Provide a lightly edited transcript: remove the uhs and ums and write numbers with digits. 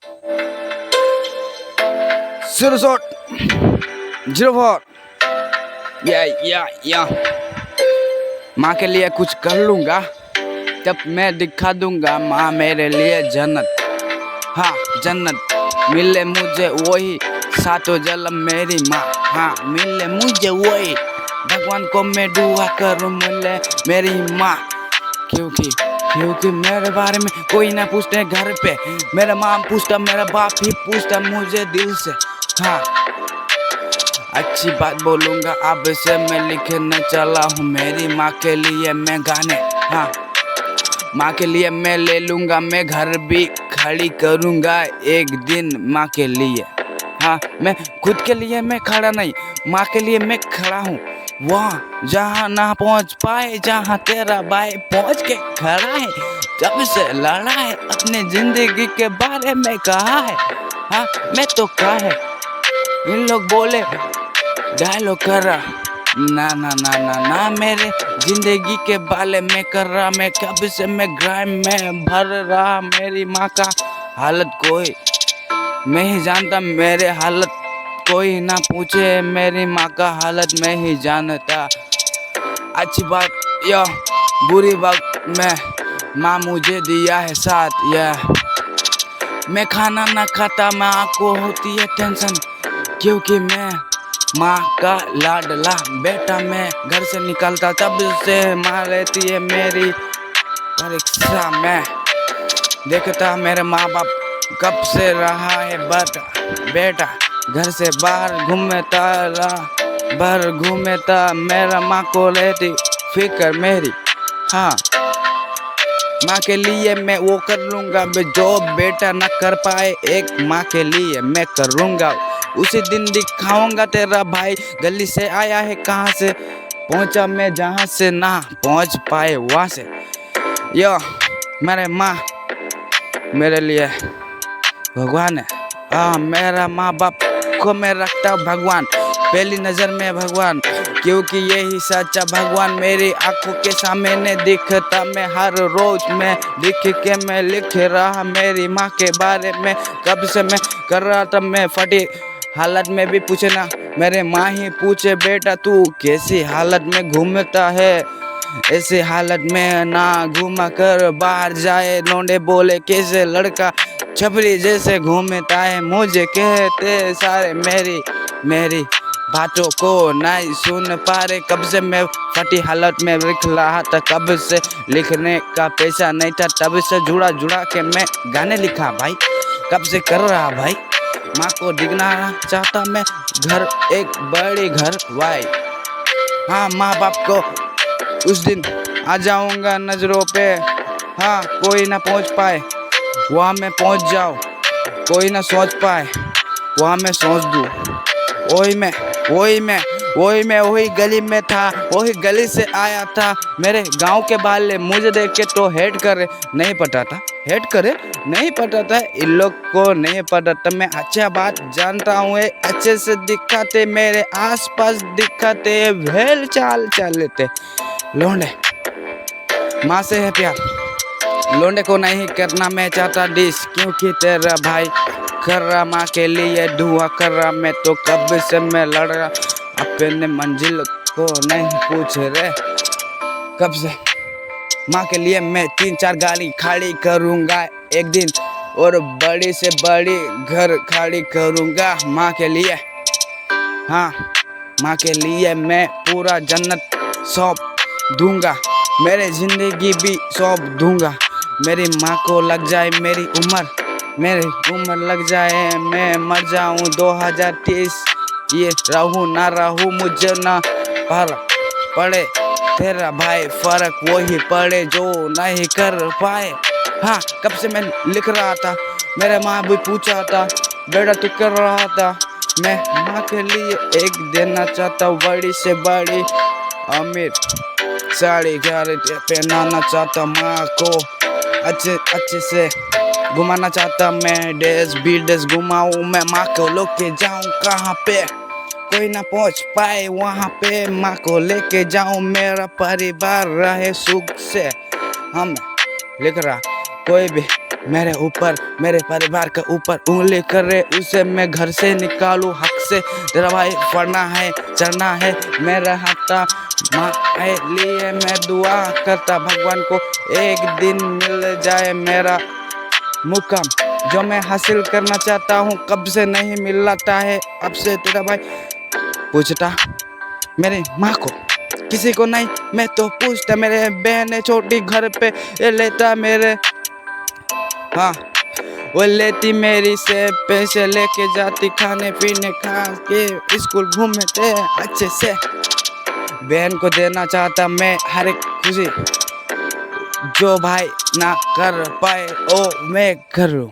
Short 04 या माँ के लिए कुछ कर लूँगा, तब मैं दिखा दूँगा माँ मेरे लिए जन्नत। हाँ जन्नत मिले मुझे वही सातों जन्म मेरी माँ। हाँ मिले मुझे वही, भगवान को मैं दुआ करूँ मिले मेरी माँ। क्योंकि मेरे बारे में कोई ना पूछते घर पे, मेरा माँ पूछता मेरा बाप ही पूछता मुझे दिल से। हाँ अच्छी बात बोलूँगा अब से मैं लिखने चला हूँ मेरी माँ के लिए मैं गाने। हाँ माँ के लिए मैं ले लूँगा, मैं घर भी खड़ी करूँगा एक दिन माँ के लिए। हाँ मैं खुद के लिए मैं खड़ा नहीं, माँ के लिए मैं खड़ा हूँ। वहाँ जहाँ ना पहुँच पाए, जहाँ तेरा भाई पहुँच के खड़ा है, जब से लड़ा है अपने जिंदगी के बारे में कहा है। हाँ मैं तो कहा है, इन लोग बोले डायलॉग कर रहा ना मेरे जिंदगी के बाले में कर रहा। मैं कब से मैं ग्राइम में भर रहा, मेरी माँ का हालत कोई मैं ही जानता, मेरे हालत कोई ना पूछे, मेरी माँ का हालत मैं ही जानता। अच्छी बात या बुरी बात में माँ मुझे दिया है साथ। या मैं खाना ना खाता, माँ को होती है टेंशन, क्योंकि मैं माँ का लाडला बेटा। मैं घर से निकलता तब से माँ रहती है मेरी परीक्षा में। देखता मेरे माँ बाप कब से रहा है बेटा घर से बाहर घूमता मेरा माँ को रहती फिक्र मेरी। हाँ माँ के लिए मैं वो कर लूँगा जो बेटा ना कर पाए, एक माँ के लिए मैं करूँगा। उसी दिन दिखाऊंगा तेरा भाई गली से आया है कहाँ से, पहुँचा मैं जहाँ से ना पहुँच पाए वहाँ से। यो मेरे माँ मेरे लिए भगवान है। हाँ मेरा माँ बाप को मैं रखता हूँ भगवान, पहली नज़र में भगवान, क्योंकि यही सच्चा भगवान मेरी आंखों के सामने दिखता। मैं हर रोज में लिख के मैं लिख रहा मेरी माँ के बारे में, कब से मैं कर रहा था। मैं फटी हालत में भी पूछे ना मेरे माँ ही पूछे बेटा तू कैसी हालत में घूमता है, ऐसे हालत में ना घूमा कर बाहर जाए। लौंडे बोले कैसे लड़का छपरी जैसे घूमता है, मुझे कहते सारे मेरी बातों को नहीं सुन पा रहे। कब से मैं फटी हालत में लिख रहा था, कब से लिखने का पैसा नहीं था, तब से जुड़ा के मैं गाने लिखा भाई, कब से कर रहा भाई। माँ को दिखना चाहता मैं घर, एक बड़ी घर वाई। हाँ माँ बाप को उस दिन आ जाऊंगा नजरों पे। हाँ कोई ना पहुंच पाए वहाँ मैं पहुंच जाऊँ, कोई ना सोच पाए वहाँ मैं सोच दूँ। वही गली में था, वही गली से आया था। मेरे गांव के बाले मुझे देख के तो हेट करे नहीं पता था, इन लोग को नहीं पता था। मैं अच्छा बात जानता हूँ, अच्छे से दिखाते मेरे आसपास दिखाते, भेल चाल लेते। लौंडे माँ से है प्यार, लौंडे को नहीं करना मैं चाहता डिस, क्योंकि तेरा भाई कर रहा माँ के लिए दुआ कर रहा। मैं तो कब से मैं लड़ रहा, अपने मंजिल को नहीं पूछ रहे कब से। माँ के लिए मैं 3-4 गाड़ी खाली करूँगा एक दिन, और बड़ी से बड़ी घर खाली करूँगा माँ के लिए। हाँ माँ के लिए मैं पूरा जन्नत सौंप दूँगा, मेरी ज़िंदगी भी सौंप दूँगा। मेरी माँ को लग जाए मेरी उम्र लग जाए, मैं मर जाऊँ 2030, ये रहूँ ना रहूँ मुझे ना फर्क पड़े। तेरा भाई फर्क वही पड़े जो नहीं कर पाए। हाँ कब से मैं लिख रहा था, मेरे माँ भी पूछा था बेटा तू कर रहा था। मैं माँ के लिए एक देना चाहता, बड़ी से बड़ी अमीर साड़ी घर पहनाना चाहता, माँ को अच्छे से घुमाना चाहता। मैं देश घुमाऊँ, मैं माँ को लेके जाऊँ कहाँ पे कोई ना पहुँच पाए वहाँ पे, माँ को लेके जाऊँ मेरा परिवार रहे सुख से। हम लिख रहा कोई भी मेरे ऊपर, मेरे परिवार के ऊपर उंगली कर रहे, उसे मैं घर से निकालूं हक से। तेरा भाई पढ़ना है, चढ़ना है, मेरा हाथा माँ के लिए मैं दुआ करता भगवान को एक दिन मिल जाए मेरा मुकाम, जो मैं हासिल करना चाहता हूँ कब से नहीं मिलता है। अब से तेरा भाई पूछता मेरी माँ को, किसी को नहीं मैं तो पूछता, मेरे बहन है छोटी घर पे ये लेता मेरे, हाँ वो लेती मेरी से पैसे लेके जाती खाने पीने, खा के स्कूल घूमते अच्छे से। बहन को देना चाहता मैं हर एक खुशी, जो भाई ना कर पाए ओ मैं करूँ।